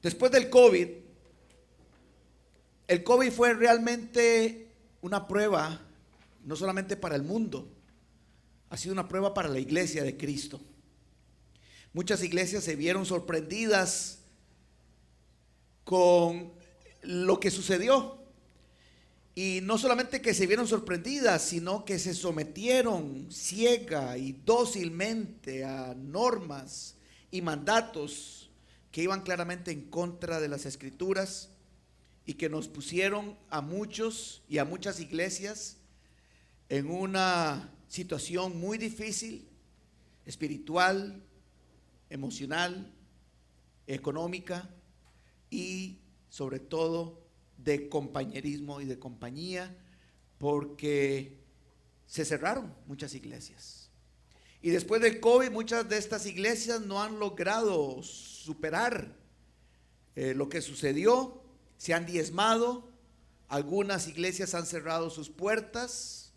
Después del COVID, el COVID fue realmente una prueba, no solamente para el mundo, ha sido una prueba para la iglesia de Cristo. Muchas iglesias se vieron sorprendidas con lo que sucedió. Y no solamente que se vieron sorprendidas, sino que se sometieron ciega y dócilmente a normas y mandatos que iban claramente en contra de las escrituras y que nos pusieron a muchos y a muchas iglesias en una situación muy difícil, espiritual, emocional, económica y sobre todo de compañerismo y de compañía, porque se cerraron muchas iglesias. Y después del COVID, muchas de estas iglesias no han logrado superar lo que sucedió, se han diezmado, algunas iglesias han cerrado sus puertas,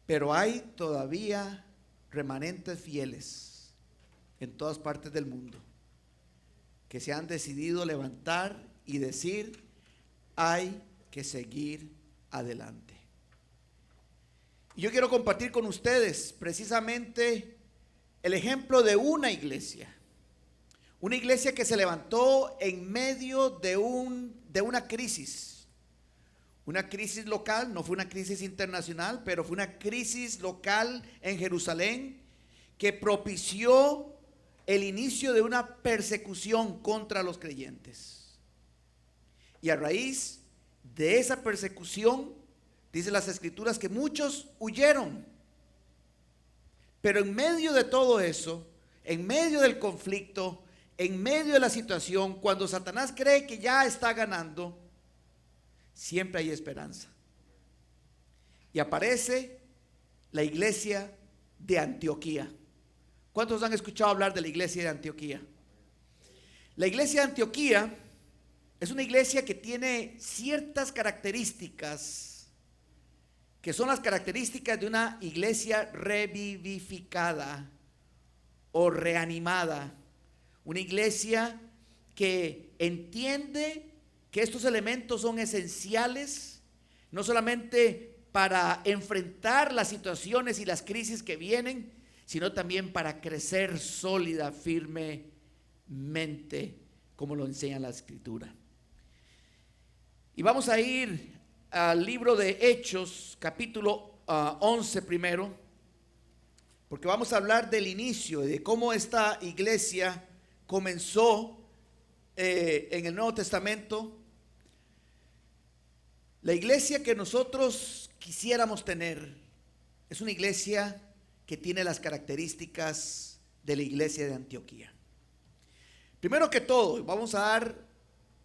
pero hay todavía remanentes fieles en todas partes del mundo que se han decidido levantar y decir: hay que seguir adelante. Y yo quiero compartir con ustedes precisamente el ejemplo de una iglesia que se levantó en medio de una crisis local. No fue una crisis internacional, pero fue una crisis local en Jerusalén que propició el inicio de una persecución contra los creyentes. Y a raíz de esa persecución, dice las escrituras que muchos huyeron. Pero en medio de todo eso, en medio del conflicto, en medio de la situación, cuando Satanás cree que ya está ganando, siempre hay esperanza. Y aparece la iglesia de Antioquía. ¿Cuántos han escuchado hablar de la iglesia de Antioquía? La iglesia de Antioquía es una iglesia que tiene ciertas características que son las características de una iglesia revivificada o reanimada. Una iglesia que entiende que estos elementos son esenciales, no solamente para enfrentar las situaciones y las crisis que vienen, sino también para crecer sólida, firmemente, como lo enseña la escritura. Y vamos a ir al libro de Hechos, capítulo 11 primero, porque vamos a hablar del inicio y de cómo esta iglesia comenzó en el Nuevo Testamento. La iglesia que nosotros quisiéramos tener es una iglesia que tiene las características de la iglesia de Antioquía. Primero que todo, vamos a dar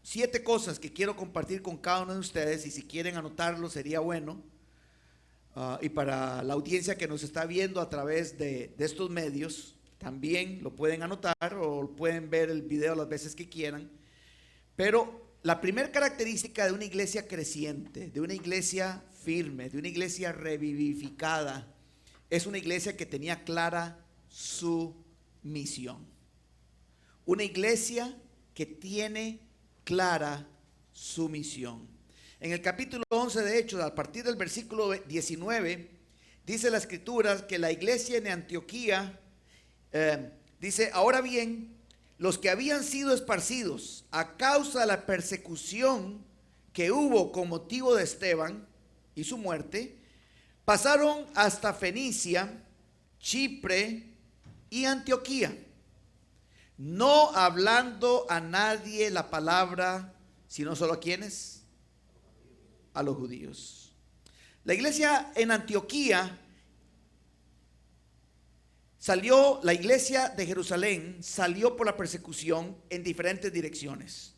7 cosas que quiero compartir con cada uno de ustedes, y si quieren anotarlo sería bueno. Y para la audiencia que nos está viendo a través de estos medios, también lo pueden anotar o pueden ver el video las veces que quieran. Pero la primera característica de una iglesia creciente, de una iglesia firme, de una iglesia revivificada, es una iglesia que tenía clara su misión. Una iglesia que tiene clara su misión. En el capítulo 11 de Hechos, a partir del versículo 19, dice la escritura que la iglesia en Antioquía dice: ahora bien, los que habían sido esparcidos a causa de la persecución que hubo con motivo de Esteban y su muerte, pasaron hasta Fenicia, Chipre y Antioquía, no hablando a nadie la palabra, sino solo a quienes, a los judíos. La iglesia en Antioquía salió, la iglesia de Jerusalén salió por la persecución en diferentes direcciones.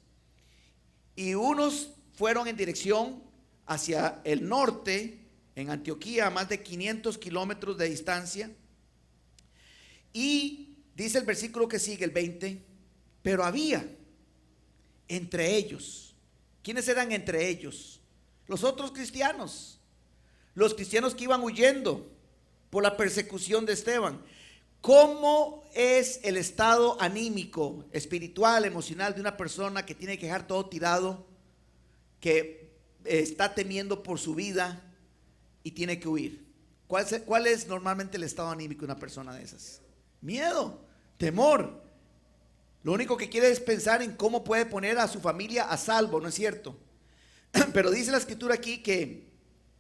Y unos fueron en dirección hacia el norte, en Antioquía, a más de 500 kilómetros de distancia. Y dice el versículo que sigue, el 20, pero había entre ellos. ¿Quiénes eran entre ellos? Los otros cristianos, los cristianos que iban huyendo por la persecución de Esteban. ¿Cómo es el estado anímico, espiritual, emocional de una persona que tiene que dejar todo tirado, que está temiendo por su vida y tiene que huir? ¿Cuál es normalmente el estado anímico de una persona de esas? Miedo, temor. Lo único que quiere es pensar en cómo puede poner a su familia a salvo, ¿no es cierto? Pero dice la escritura aquí que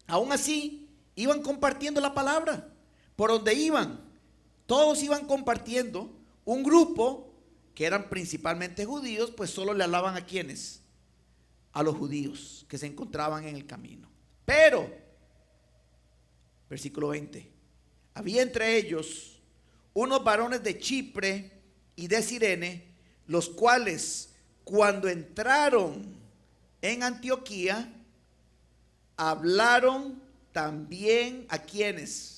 aún así iban compartiendo la palabra. Por donde iban, todos iban compartiendo. Un grupo que eran principalmente judíos, pues solo le hablaban a quienes, a los judíos que se encontraban en el camino. Pero, versículo 20, había entre ellos unos varones de Chipre y de Cirene, los cuales cuando entraron en Antioquía, hablaron también a quienes,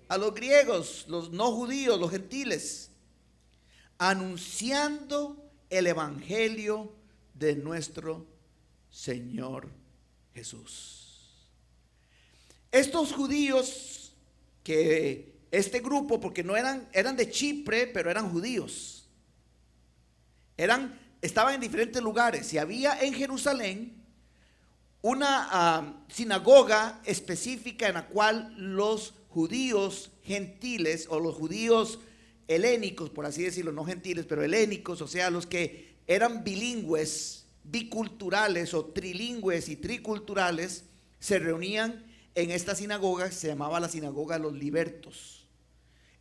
a los griegos, los no judíos, los gentiles, anunciando el evangelio de nuestro Señor Jesús. Estos judíos, que este grupo, porque no eran de Chipre, pero eran judíos, estaban en diferentes lugares, y había en Jerusalén una sinagoga específica en la cual los judíos gentiles, o los judíos helénicos, por así decirlo, no gentiles, pero helénicos, o sea, los que eran bilingües, biculturales o trilingües y triculturales, se reunían en esta sinagoga. Se llamaba la sinagoga de los libertos.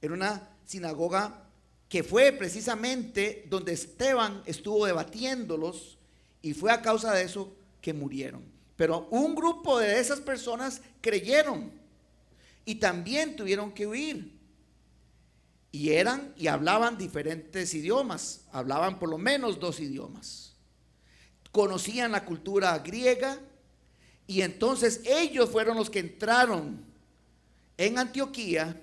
Era una sinagoga que fue precisamente donde Esteban estuvo debatiéndolos, y fue a causa de eso que murieron. Pero un grupo de esas personas creyeron y también tuvieron que huir. Y hablaban diferentes idiomas, hablaban por lo menos 2 idiomas. Conocían la cultura griega, y entonces ellos fueron los que entraron en Antioquía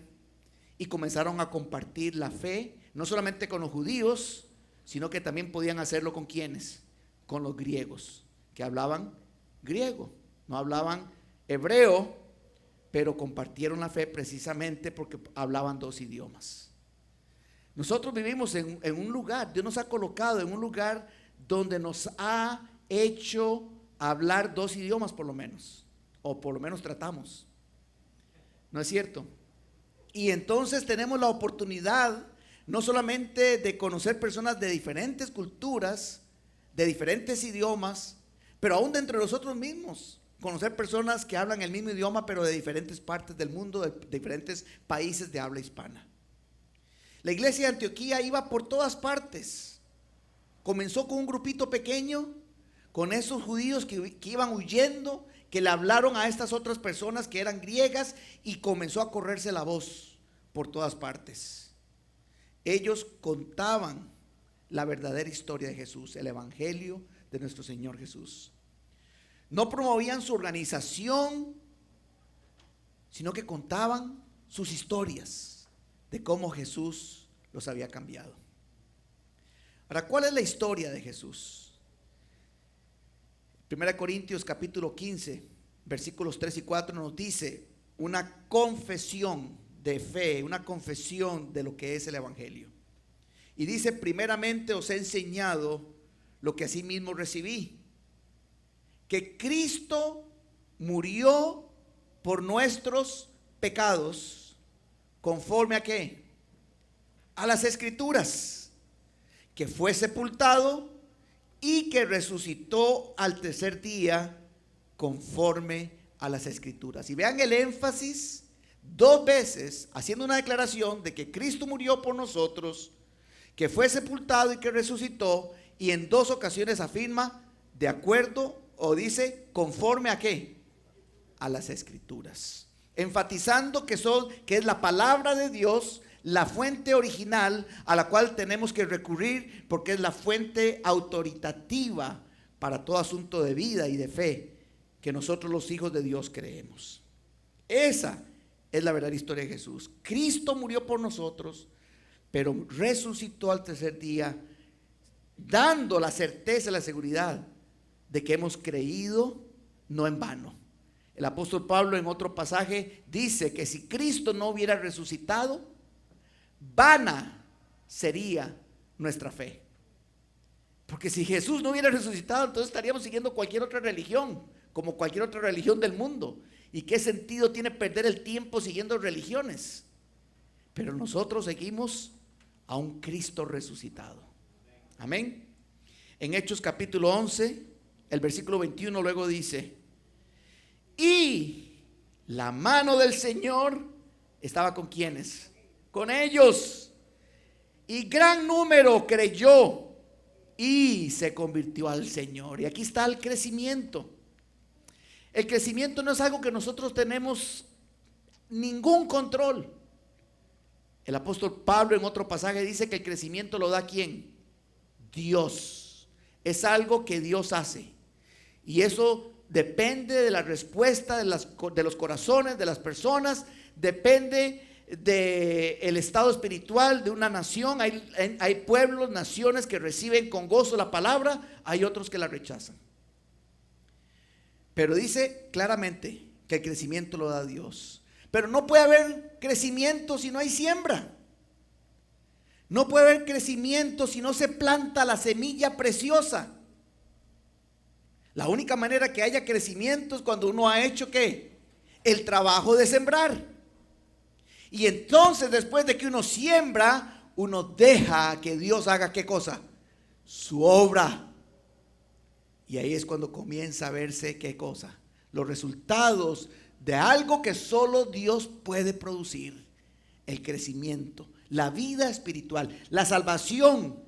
y comenzaron a compartir la fe, no solamente con los judíos, sino que también podían hacerlo con quienes, con los griegos, que hablaban griego, no hablaban hebreo, pero compartieron la fe precisamente porque hablaban 2 idiomas. Nosotros vivimos en un lugar, Dios nos ha colocado en un lugar donde nos ha hecho hablar 2 idiomas por lo menos, o por lo menos tratamos, ¿no es cierto? Y entonces tenemos la oportunidad no solamente de conocer personas de diferentes culturas, de diferentes idiomas, pero aún de entre nosotros mismos, conocer personas que hablan el mismo idioma, pero de diferentes partes del mundo, de diferentes países de habla hispana. La iglesia de Antioquía iba por todas partes. Comenzó con un grupito pequeño, con esos judíos que iban huyendo, que le hablaron a estas otras personas que eran griegas, y comenzó a correrse la voz por todas partes. Ellos contaban la verdadera historia de Jesús, el evangelio de nuestro Señor Jesús. No promovían su organización, sino que contaban sus historias de cómo Jesús los había cambiado. Ahora, ¿cuál es la historia de Jesús? 1 Corintios capítulo 15, versículos 3 y 4 nos dice una confesión de fe, una confesión de lo que es el evangelio. Y dice: primeramente os he enseñado lo que asimismo recibí, que Cristo murió por nuestros pecados, conforme a ¿qué? A las Escrituras, que fue sepultado y que resucitó al tercer día, conforme a las Escrituras. Y vean el énfasis, 2 veces haciendo una declaración de que Cristo murió por nosotros, que fue sepultado y que resucitó, y en 2 ocasiones afirma de acuerdo, o dice conforme a ¿qué? A las Escrituras, enfatizando que es la palabra de Dios, la fuente original a la cual tenemos que recurrir, porque es la fuente autoritativa para todo asunto de vida y de fe que nosotros los hijos de Dios creemos. Esa es la verdadera historia de Jesús. Cristo murió por nosotros, pero resucitó al tercer día, dando la certeza y la seguridad de que hemos creído no en vano. El apóstol Pablo en otro pasaje dice que si Cristo no hubiera resucitado, vana sería nuestra fe. Porque si Jesús no hubiera resucitado, entonces estaríamos siguiendo cualquier otra religión, como cualquier otra religión del mundo. ¿Y qué sentido tiene perder el tiempo siguiendo religiones? Pero nosotros seguimos a un Cristo resucitado. Amén. En Hechos capítulo 11, el versículo 21 luego dice: y la mano del Señor estaba con quienes, con ellos, y gran número creyó y se convirtió al Señor. Y aquí está el crecimiento. El crecimiento no es algo que nosotros tenemos ningún control. El apóstol Pablo en otro pasaje dice que el crecimiento lo da ¿quién? Dios. Es algo que Dios hace. Y eso depende de la respuesta de los corazones de las personas, depende del estado espiritual de una nación. Hay pueblos, naciones que reciben con gozo la palabra, hay otros que la rechazan. Pero dice claramente que el crecimiento lo da Dios. Pero no puede haber crecimiento si no hay siembra. No puede haber crecimiento si no se planta la semilla preciosa. La única manera que haya crecimiento es cuando uno ha hecho ¿qué? El trabajo de sembrar. Y entonces después de que uno siembra, uno deja que Dios haga ¿qué cosa? Su obra. Y ahí es cuando comienza a verse ¿qué cosa? Los resultados de algo que solo Dios puede producir. El crecimiento, la vida espiritual, la salvación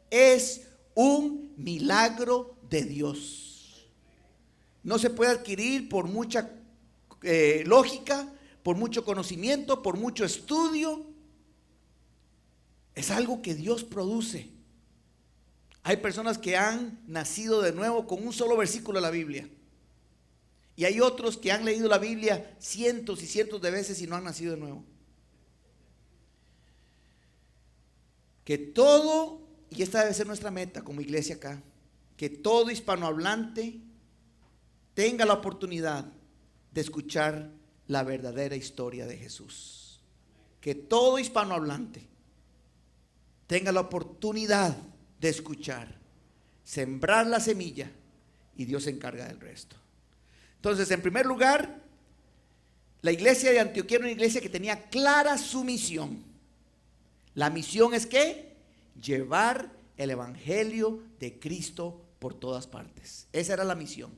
es un milagro de Dios. No se puede adquirir por mucha lógica, por mucho conocimiento, por mucho estudio. Es algo que Dios produce. Hay personas que han nacido de nuevo con un solo versículo de la Biblia. Y hay otros que han leído la Biblia cientos y cientos de veces y no han nacido de nuevo. Que todo, y esta debe ser nuestra meta como iglesia acá, que todo hispanohablante tenga la oportunidad de escuchar la verdadera historia de Jesús. Que todo hispanohablante tenga la oportunidad de escuchar, sembrar la semilla y Dios se encarga del resto. Entonces, en primer lugar, la iglesia de Antioquía era una iglesia que tenía clara su misión. La misión es ¿qué? Llevar el evangelio de Cristo por todas partes. Esa era la misión.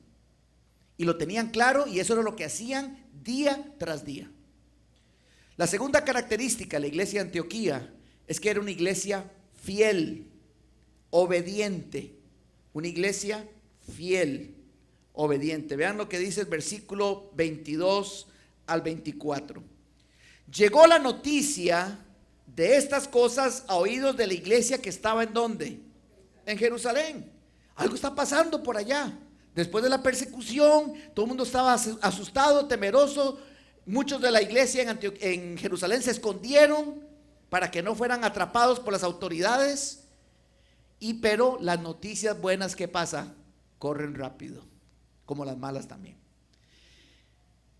Y lo tenían claro y eso era lo que hacían día tras día. La segunda característica de la iglesia de Antioquía es que era una iglesia fiel, obediente. Una iglesia fiel, obediente. Vean lo que dice el versículo 22 al 24. Llegó la noticia de estas cosas a oídos de la iglesia que estaba ¿en dónde? En Jerusalén. Algo está pasando por allá. Después de la persecución, todo el mundo estaba asustado, temeroso. Muchos de la iglesia en Jerusalén se escondieron para que no fueran atrapados por las autoridades. Pero las noticias buenas, ¿qué pasa? Corren rápido, como las malas también.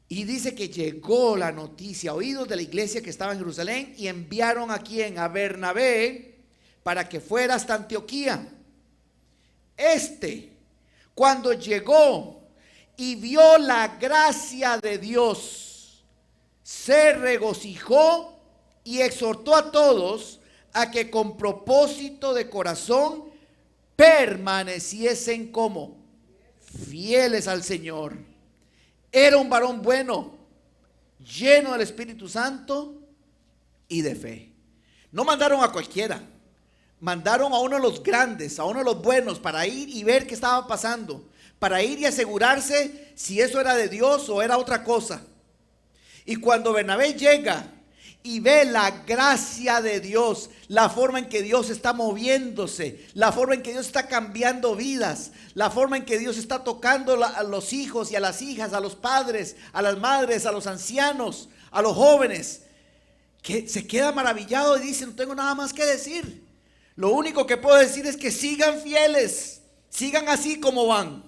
Y dice que llegó la noticia a oídos de la iglesia que estaba en Jerusalén y enviaron ¿a quién? A Bernabé para que fuera hasta Antioquía. Cuando llegó y vio la gracia de Dios, se regocijó y exhortó a todos a que con propósito de corazón permaneciesen como fieles al Señor. Era un varón bueno, lleno del Espíritu Santo y de fe. No mandaron a cualquiera. Mandaron a uno de los grandes, a uno de los buenos, para ir y ver qué estaba pasando, para ir y asegurarse si eso era de Dios o era otra cosa. Y cuando Bernabé llega y ve la gracia de Dios, la forma en que Dios está moviéndose, la forma en que Dios está cambiando vidas, la forma en que Dios está tocando a los hijos y a las hijas, a los padres, a las madres, a los ancianos, a los jóvenes, que se queda maravillado y dice: no tengo nada más que decir. Lo único que puedo decir es que sigan fieles, sigan así como van,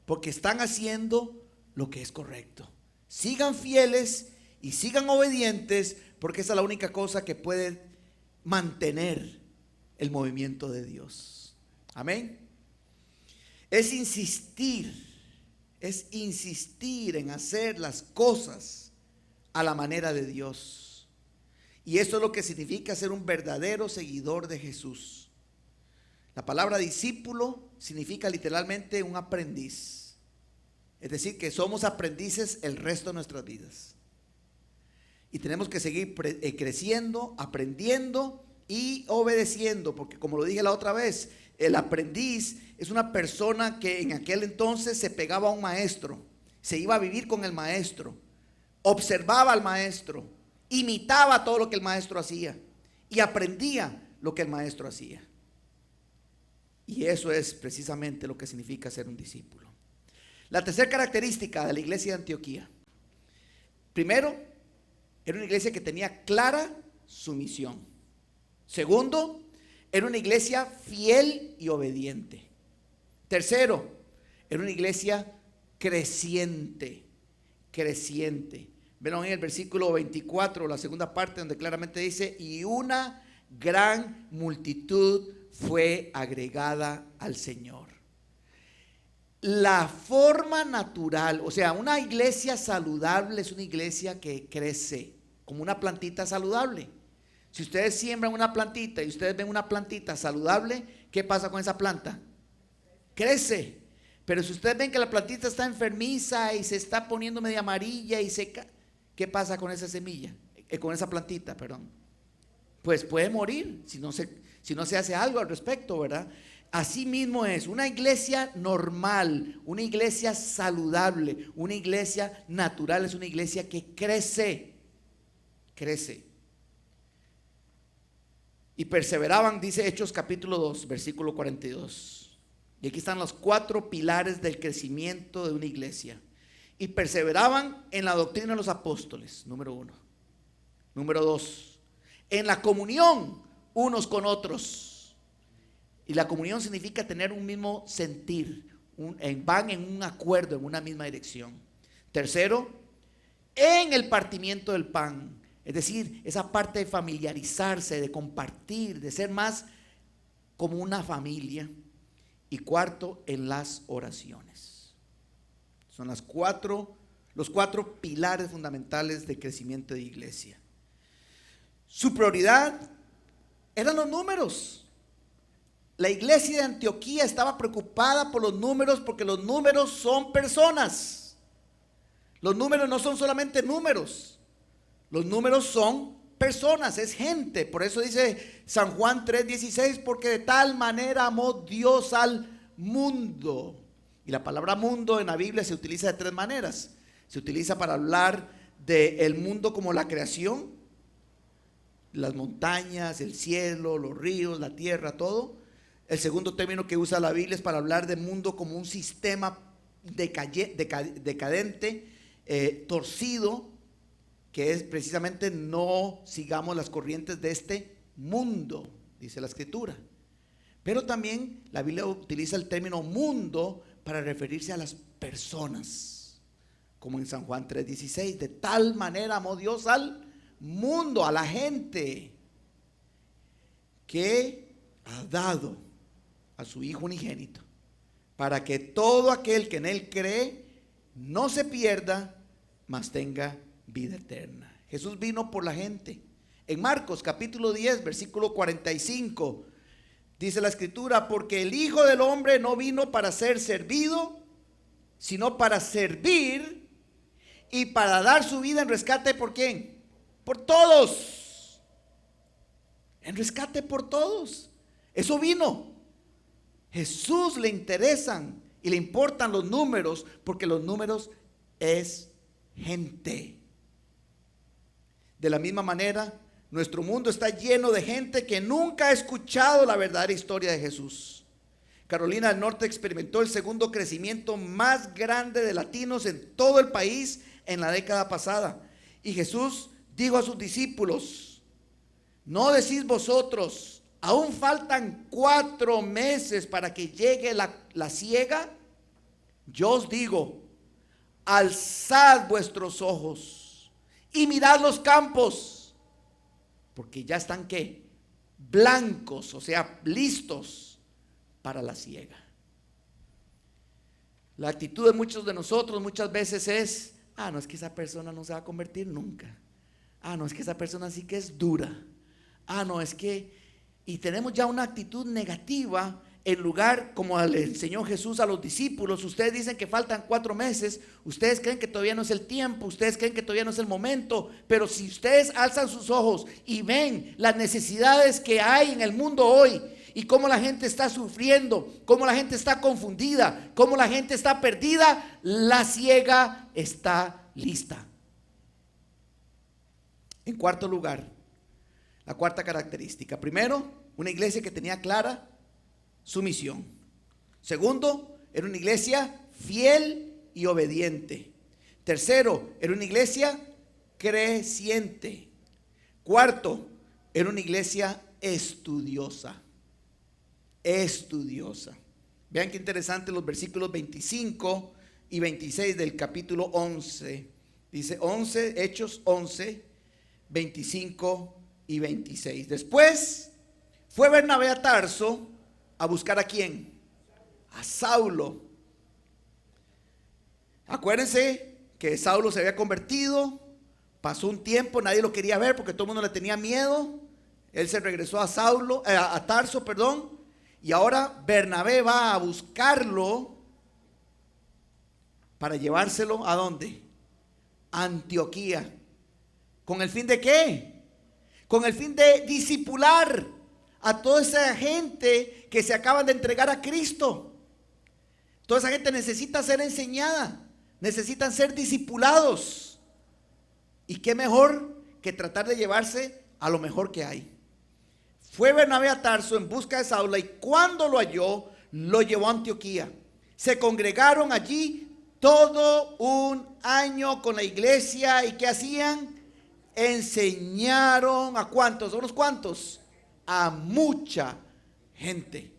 porque están haciendo lo que es correcto. Sigan fieles y sigan obedientes, porque esa es la única cosa que puede mantener el movimiento de Dios. Amén. Es insistir en hacer las cosas a la manera de Dios. Y eso es lo que significa ser un verdadero seguidor de Jesús. La palabra discípulo significa literalmente un aprendiz. Es decir, que somos aprendices el resto de nuestras vidas. Y tenemos que seguir creciendo, aprendiendo y obedeciendo, porque como lo dije la otra vez, el aprendiz es una persona que en aquel entonces se pegaba a un maestro, se iba a vivir con el maestro, observaba al maestro, imitaba todo lo que el maestro hacía y aprendía lo que el maestro hacía. Y eso es precisamente lo que significa ser un discípulo. La tercera característica de la iglesia de Antioquía: primero, era una iglesia que tenía clara su misión. Segundo, era una iglesia fiel y obediente. Tercero, era una iglesia creciente. Ven en el versículo 24, la segunda parte, donde claramente dice: y una gran multitud fue agregada al Señor. La forma natural, o sea, una iglesia saludable es una iglesia que crece como una plantita saludable. Si ustedes siembran una plantita y ustedes ven una plantita saludable, ¿qué pasa con esa planta? Crece. Pero si ustedes ven que la plantita está enfermiza y se está poniendo media amarilla y seca, ¿qué pasa con esa semilla? Con esa plantita, perdón. Pues puede morir si no se hace algo al respecto, ¿verdad? Así mismo es una iglesia normal, una iglesia saludable, una iglesia natural, es una iglesia que crece. Y perseveraban, dice Hechos capítulo 2, versículo 42. Y aquí están los 4 pilares del crecimiento de una iglesia. Y perseveraban en la doctrina de los apóstoles, número 1. Número 2, en la comunión unos con otros. Y la comunión significa tener un mismo sentir, van en un acuerdo, en una misma dirección. Tercero, en el partimiento del pan. Es decir, esa parte de familiarizarse, de compartir, de ser más como una familia. Y cuarto, en las oraciones. Son los 4 pilares fundamentales de crecimiento de iglesia. Su prioridad eran los números. La iglesia de Antioquía estaba preocupada por los números, porque los números son personas. Los números no son solamente números. Los números son personas, es gente. Por eso dice San Juan 3:16, porque de tal manera amó Dios al mundo. Y la palabra mundo en la Biblia se utiliza de 3 maneras. Se utiliza para hablar del mundo como la creación, las montañas, el cielo, los ríos, la tierra, todo. El segundo término que usa la Biblia es para hablar del mundo como un sistema decadente, torcido, que es precisamente no sigamos las corrientes de este mundo, dice la Escritura. Pero también la Biblia utiliza el término mundo para referirse a las personas, como en San Juan 3:16, de tal manera amó Dios al mundo, a la gente, que ha dado a su Hijo unigénito, para que todo aquel que en Él cree no se pierda, mas tenga vida eterna. Jesús vino por la gente. En Marcos capítulo 10, versículo 45, dice la Escritura: porque el Hijo del Hombre no vino para ser servido, sino para servir y para dar su vida en rescate. ¿Por quién? Por todos. En rescate por todos. Eso vino. Jesús le interesan y le importan los números, porque los números es gente. De la misma manera, nuestro mundo está lleno de gente que nunca ha escuchado la verdadera historia de Jesús. Carolina del Norte experimentó el segundo crecimiento más grande de latinos en todo el país en la década pasada. Y Jesús dijo a sus discípulos: ¿no decís vosotros, aún faltan 4 meses para que llegue la siega? Yo os digo, alzad vuestros ojos y mirad los campos, porque ya están ¿qué? Blancos, o sea, listos para la siega. La actitud de muchos de nosotros muchas veces es: no, es que esa persona no se va a convertir nunca. No, es que esa persona sí que es dura. No, es que... Y tenemos ya una actitud negativa, en lugar, como le enseñó Jesús a los discípulos. Ustedes dicen que faltan 4 meses, ustedes creen que todavía no es el tiempo, ustedes creen que todavía no es el momento, pero si ustedes alzan sus ojos y ven las necesidades que hay en el mundo hoy, y cómo la gente está sufriendo, cómo la gente está confundida, cómo la gente está perdida, la siega está lista. En cuarto lugar, la cuarta característica: primero, una iglesia que tenía clara su misión. Segundo, era una iglesia fiel y obediente. Tercero, era una iglesia creciente. Cuarto, era una iglesia estudiosa. Estudiosa. Vean qué interesante los versículos 25 y 26 del capítulo 11. Dice 11, Hechos 11, 25 y 26. Después fue Bernabé a Tarso a buscar ¿a quién? A Saulo. Acuérdense que Saulo se había convertido, pasó un tiempo, nadie lo quería ver porque todo el mundo le tenía miedo. Él se regresó a Tarso, y ahora Bernabé va a buscarlo para llevárselo ¿a dónde? A Antioquía. ¿Con el fin de qué? Con el fin de discipular a toda esa gente que se acaban de entregar a Cristo. Toda esa gente necesita ser enseñada, necesitan ser discipulados. Y qué mejor que tratar de llevarse a lo mejor que hay. Fue Bernabé a Tarso en busca de Saulo, y cuando lo halló, lo llevó a Antioquía. Se congregaron allí todo un año con la iglesia. ¿Y qué hacían? Enseñaron ¿a cuántos? ¿A unos cuantos? A mucha gente.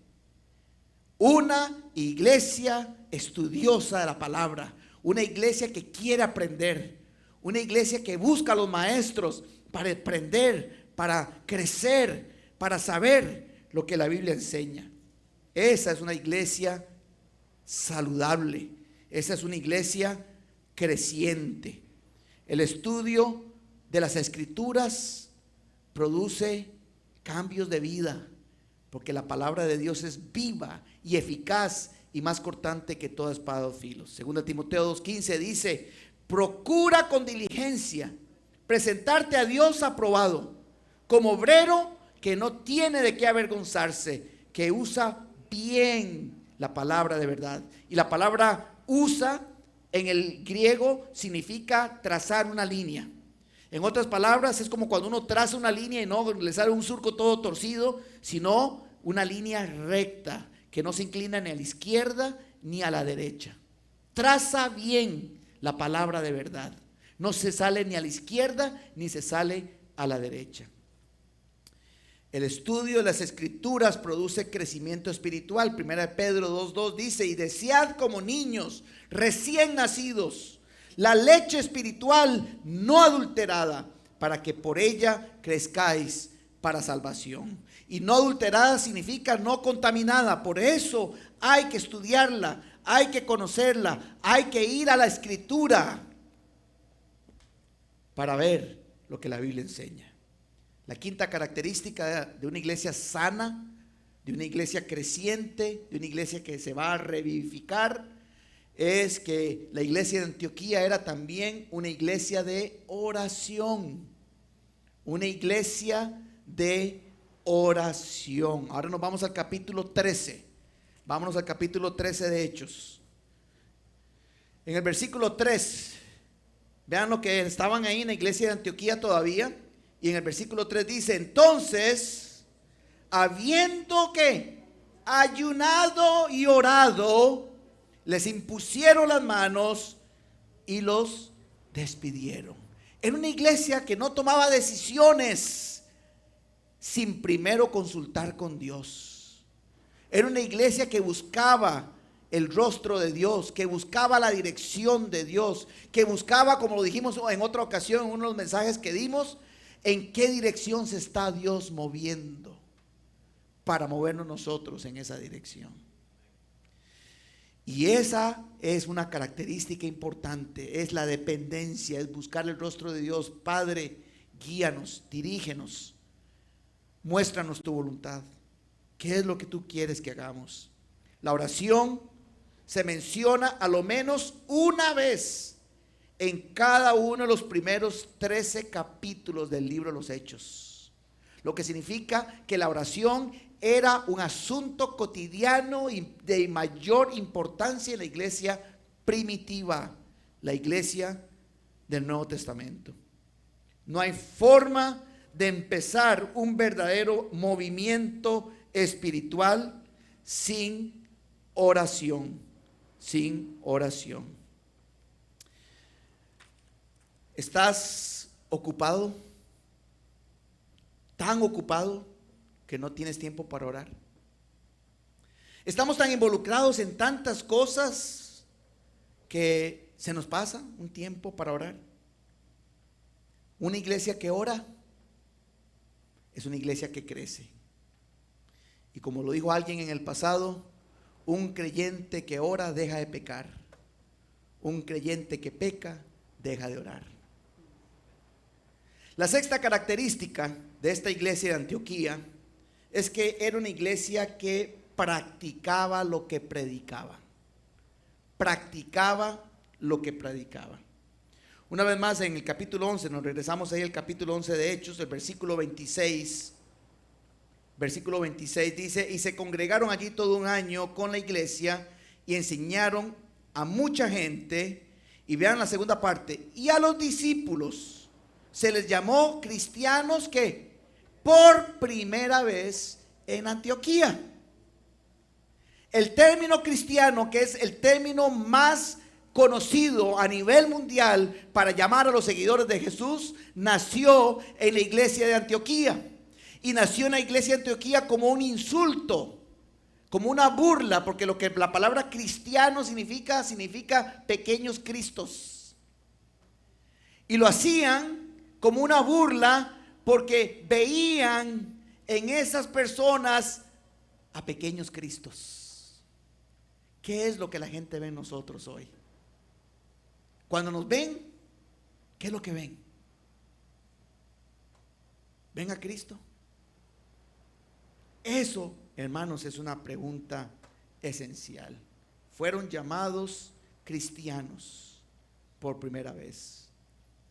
Una iglesia estudiosa de la palabra, una iglesia que quiere aprender, una iglesia que busca a los maestros para aprender, para crecer, para saber lo que la Biblia enseña. Esa es una iglesia saludable, esa es una iglesia creciente. El estudio de las Escrituras produce cambios de vida, porque la palabra de Dios es viva y eficaz y más cortante que toda espada de dos filos. Segunda Timoteo 2:15 dice: procura con diligencia presentarte a Dios aprobado, como obrero que no tiene de qué avergonzarse, que usa bien la palabra de verdad. Y la palabra usa en el griego significa trazar una línea. En otras palabras, es como cuando uno traza una línea y no le sale un surco todo torcido, sino una línea recta que no se inclina ni a la izquierda ni a la derecha. Traza bien la palabra de verdad. No se sale ni a la izquierda ni se sale a la derecha. El estudio de las Escrituras produce crecimiento espiritual. Primera de Pedro 2:2 dice: y desead como niños recién nacidos la leche espiritual no adulterada, para que por ella crezcáis para salvación. Y no adulterada significa no contaminada. Por eso hay que estudiarla, hay que conocerla, hay que ir a la Escritura para ver lo que la Biblia enseña. La quinta característica de una iglesia sana, de una iglesia creciente, de una iglesia que se va a revivificar, es que la iglesia de Antioquía era también una iglesia de oración. Una iglesia de oración. Ahora nos vamos al capítulo 13. Vámonos al capítulo 13 de Hechos. En el versículo 3, vean lo que estaban ahí en la iglesia de Antioquía todavía. Y en el versículo 3 dice: entonces, habiendo que ayunado y orado, les impusieron las manos y los despidieron. Era una iglesia que no tomaba decisiones sin primero consultar con Dios. Era una iglesia que buscaba el rostro de Dios, que buscaba la dirección de Dios, que buscaba, como lo dijimos en otra ocasión en uno de los mensajes que dimos, en qué dirección se está Dios moviendo para movernos nosotros en esa dirección. Y esa es una característica importante, es la dependencia, es buscar el rostro de Dios. Padre, guíanos, dirígenos, muéstranos tu voluntad. ¿Qué es lo que tú quieres que hagamos? La oración se menciona a lo menos una vez en cada uno de los primeros 13 capítulos del libro de los Hechos. Lo que significa que la oración era un asunto cotidiano y de mayor importancia en la iglesia primitiva, la iglesia del Nuevo Testamento. No hay forma de empezar un verdadero movimiento espiritual sin oración, sin oración. ¿Estás ocupado? ¿Tan ocupado que no tienes tiempo para orar? Estamos tan involucrados en tantas cosas que se nos pasa un tiempo para orar. Una iglesia que ora es una iglesia que crece. Y como lo dijo alguien en el pasado, un creyente que ora deja de pecar. Un creyente que peca deja de orar. La sexta característica de esta iglesia de Antioquía es que era una iglesia que practicaba lo que predicaba. Practicaba lo que predicaba. Una vez más, en el capítulo 11, nos regresamos ahí al capítulo 11 de Hechos, el versículo 26. Versículo 26 dice: y se congregaron allí todo un año con la iglesia y enseñaron a mucha gente. Y vean la segunda parte: y a los discípulos se les llamó cristianos que por primera vez en Antioquía. El término cristiano, que es el término más conocido a nivel mundial para llamar a los seguidores de Jesús, nació en la iglesia de Antioquía. Y nació en la iglesia de Antioquía como un insulto, como una burla, porque lo que la palabra cristiano significa pequeños cristos. Y lo hacían como una burla porque veían en esas personas a pequeños cristos. ¿Qué es lo que la gente ve en nosotros hoy? Cuando nos ven, ¿qué es lo que ven? ¿Ven a Cristo? Eso, hermanos, es una pregunta esencial. Fueron llamados cristianos por primera vez.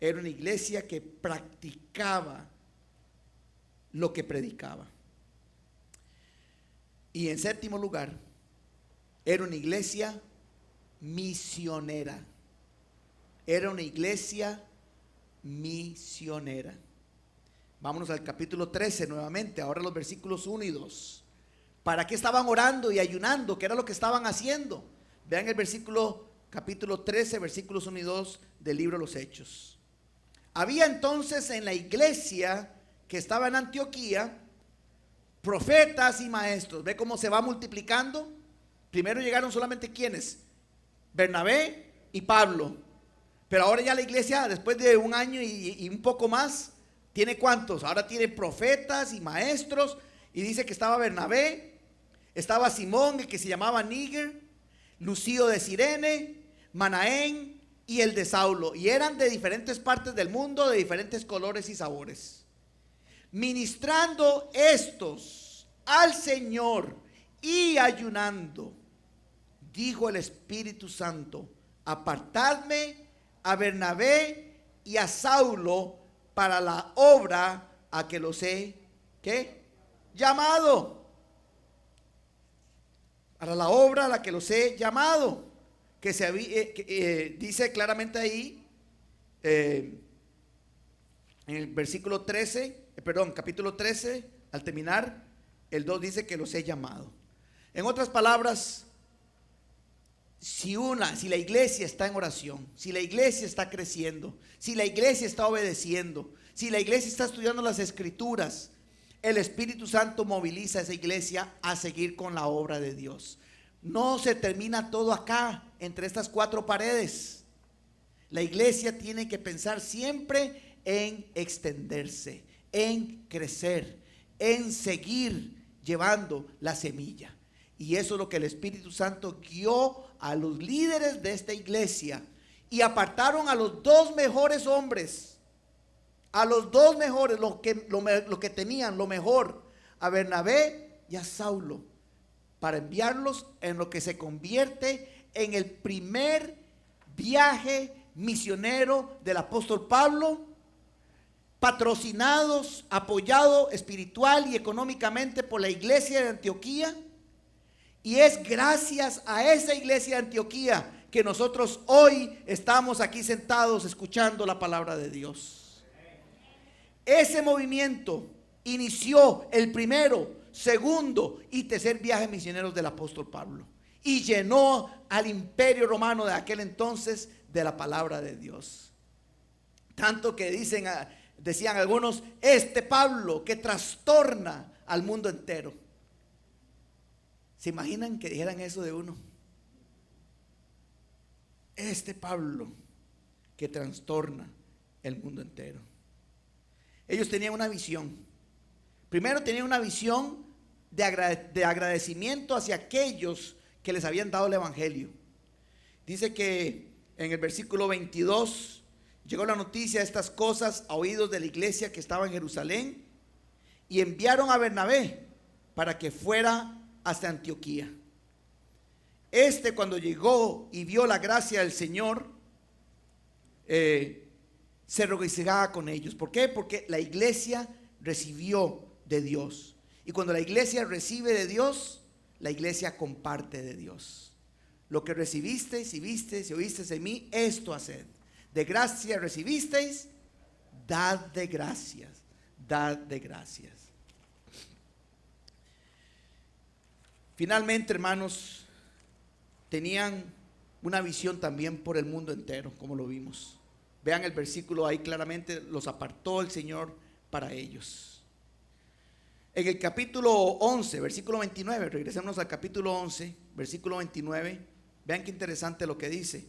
Era una iglesia que practicaba lo que predicaba. Y en séptimo lugar, era una iglesia misionera. Era una iglesia misionera. Vámonos al capítulo 13 nuevamente, ahora los versículos 1 y 2. ¿Para qué estaban orando y ayunando? ¿Qué era lo que estaban haciendo? Vean el capítulo 13, versículos 1 y 2 del libro de los Hechos. Había entonces en la iglesia que estaba en Antioquía profetas y maestros. ¿Ve cómo se va multiplicando? Primero llegaron solamente ¿quiénes? Bernabé y Pablo. Pero ahora ya la iglesia, después de un año y un poco más, ¿tiene cuántos? Ahora tiene profetas y maestros. Y dice que estaba Bernabé, estaba Simón, el que se llamaba Níger, Lucio de Cirene, Manaén y el de Saulo. Y eran de diferentes partes del mundo, de diferentes colores y sabores. Ministrando estos al Señor y ayunando, dijo el Espíritu Santo: apartadme a Bernabé y a Saulo para la obra a que los he, ¿qué? Llamado. Para la obra a la que los he llamado. Que se dice claramente ahí, en el versículo 13, capítulo 13, al terminar, el 2 dice que los he llamado. En otras palabras, si la iglesia está en oración, si la iglesia está creciendo, si la iglesia está obedeciendo, si la iglesia está estudiando las escrituras, el Espíritu Santo moviliza a esa iglesia a seguir con la obra de Dios. No se termina todo acá, entre estas cuatro paredes. La iglesia tiene que pensar siempre en extenderse, en crecer, en seguir llevando la semilla. Y eso es lo que el Espíritu Santo guió a los líderes de esta iglesia, y apartaron a los dos mejores hombres, a los dos mejores, lo que tenían, lo mejor, a Bernabé y a Saulo, para enviarlos en lo que se convierte en el primer viaje misionero del apóstol Pablo, patrocinados, apoyado espiritual y económicamente por la iglesia de Antioquía. Y es gracias a esa iglesia de Antioquía que nosotros hoy estamos aquí sentados escuchando la palabra de Dios. Ese movimiento inició el primero, segundo y tercer viaje misioneros del apóstol Pablo, y llenó al imperio romano de aquel entonces de la palabra de Dios. Tanto que decían algunos, este Pablo que trastorna al mundo entero. ¿Se imaginan que dijeran eso de uno? Este Pablo que trastorna el mundo entero. Ellos tenían una visión. Primero tenían una visión de agradecimiento hacia aquellos que les habían dado el evangelio. Dice que en el versículo 22 llegó la noticia de estas cosas a oídos de la iglesia que estaba en Jerusalén, y enviaron a Bernabé para que fuera hasta Antioquía. Cuando llegó y vio la gracia del Señor, se regocijaba con ellos. ¿Por qué? Porque la iglesia recibió de Dios. Y cuando la iglesia recibe de Dios, la iglesia comparte de Dios. Lo que recibisteis y visteis y oísteis en mí, esto haced. De gracia recibisteis, dad de gracias. Dad de gracias. Finalmente, hermanos, tenían una visión también por el mundo entero, como lo vimos. Vean el versículo ahí claramente, los apartó el Señor para ellos. En el capítulo 11, versículo 29, regresemos al capítulo 11, versículo 29, vean qué interesante lo que dice.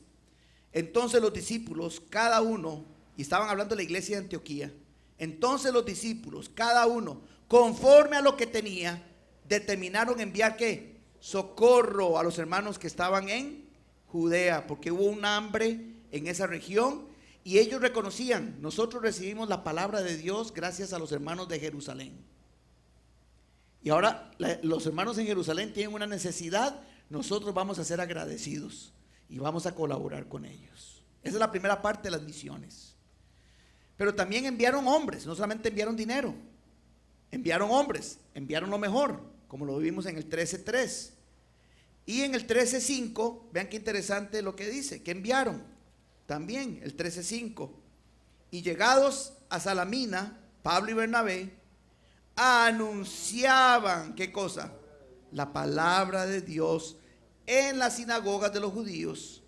Entonces los discípulos, cada uno, y estaban hablando de la iglesia de Antioquía, entonces los discípulos, cada uno, conforme a lo que tenía, determinaron enviar ¿qué? Socorro a los hermanos que estaban en Judea, porque hubo un hambre en esa región, y ellos reconocían, nosotros recibimos la palabra de Dios gracias a los hermanos de Jerusalén, y ahora los hermanos en Jerusalén tienen una necesidad, nosotros vamos a ser agradecidos y vamos a colaborar con ellos. Esa es la primera parte de las misiones. Pero también enviaron hombres, no solamente enviaron dinero, enviaron hombres, enviaron lo mejor, como lo vimos en el 13:3. Y en el 13:5, vean qué interesante lo que dice, que enviaron también el 13:5. Y llegados a Salamina, Pablo y Bernabé anunciaban, ¿qué cosa? La palabra de Dios en las sinagogas de los judíos.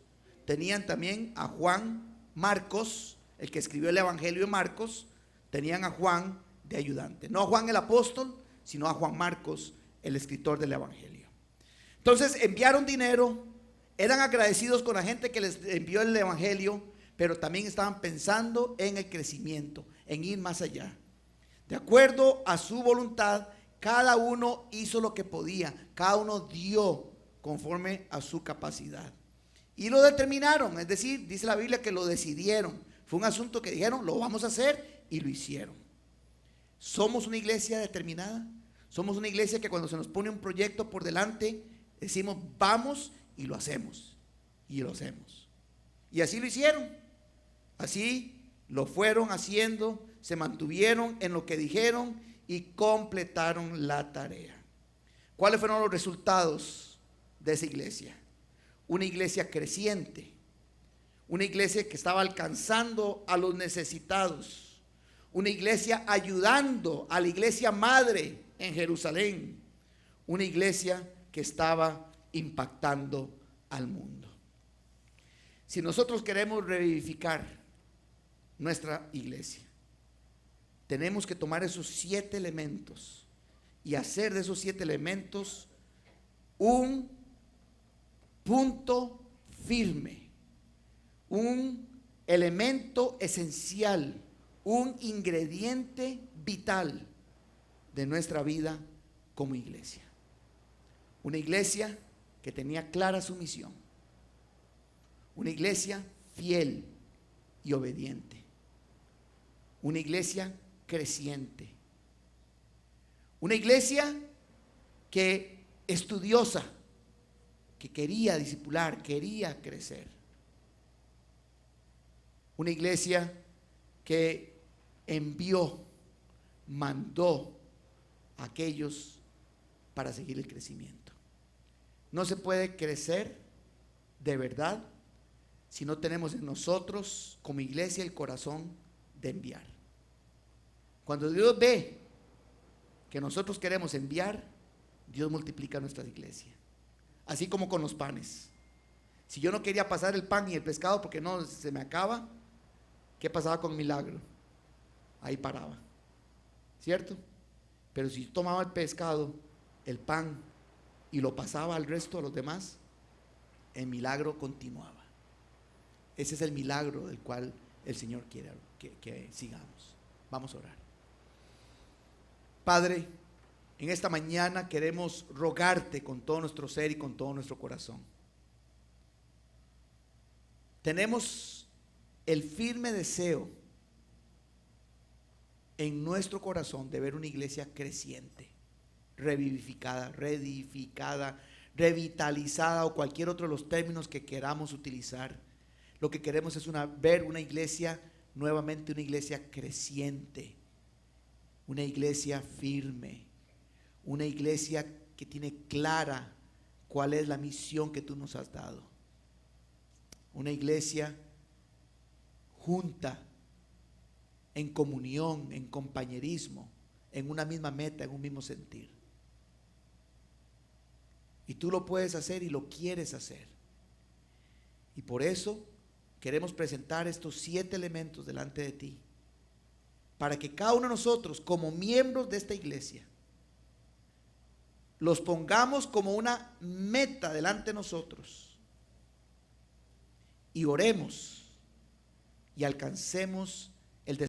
Tenían también a Juan Marcos, el que escribió el evangelio de Marcos, tenían a Juan de ayudante. No a Juan el apóstol, sino a Juan Marcos, el escritor del evangelio. Entonces enviaron dinero, eran agradecidos con la gente que les envió el evangelio, pero también estaban pensando en el crecimiento, en ir más allá. De acuerdo a su voluntad, cada uno hizo lo que podía, cada uno dio conforme a su capacidad. Y lo determinaron, es decir, dice la Biblia que lo decidieron. Fue un asunto que dijeron, lo vamos a hacer, y lo hicieron. Somos una iglesia determinada. Somos una iglesia que cuando se nos pone un proyecto por delante, decimos vamos y lo hacemos. Y lo hacemos. Y así lo hicieron. Así lo fueron haciendo, se mantuvieron en lo que dijeron y completaron la tarea. ¿Cuáles fueron los resultados de esa iglesia? Una iglesia creciente, una iglesia que estaba alcanzando a los necesitados, una iglesia ayudando a la iglesia madre en Jerusalén, una iglesia que estaba impactando al mundo. Si nosotros queremos revivificar nuestra iglesia, tenemos que tomar esos 7 elementos y hacer de esos 7 elementos un punto firme, un elemento esencial, un ingrediente vital de nuestra vida como iglesia. Una iglesia que tenía clara su misión. Una iglesia fiel y obediente. Una iglesia creciente. Una iglesia que estudiosa, que quería discipular, quería crecer. Una iglesia que envió, mandó a aquellos para seguir el crecimiento. No se puede crecer de verdad si no tenemos en nosotros como iglesia el corazón de enviar. Cuando Dios ve que nosotros queremos enviar, Dios multiplica nuestra iglesia. Así como con los panes. Si yo no quería pasar el pan y el pescado porque no se me acaba, ¿qué pasaba con el milagro? Ahí paraba, ¿cierto? Pero si yo tomaba el pescado, el pan y lo pasaba al resto de los demás, el milagro continuaba. Ese es el milagro del cual el Señor quiere que sigamos. Vamos a orar. Padre, en esta mañana queremos rogarte con todo nuestro ser y con todo nuestro corazón. Tenemos el firme deseo en nuestro corazón de ver una iglesia creciente, revivificada, reedificada, revitalizada o cualquier otro de los términos que queramos utilizar. Lo que queremos es ver una iglesia nuevamente, una iglesia creciente, una iglesia firme, una iglesia que tiene clara cuál es la misión que tú nos has dado. Una iglesia junta, en comunión, en compañerismo, en una misma meta, en un mismo sentir. Y tú lo puedes hacer y lo quieres hacer. Y por eso queremos presentar estos 7 elementos delante de ti, para que cada uno de nosotros, como miembros de esta iglesia, los pongamos como una meta delante de nosotros y oremos y alcancemos el deseo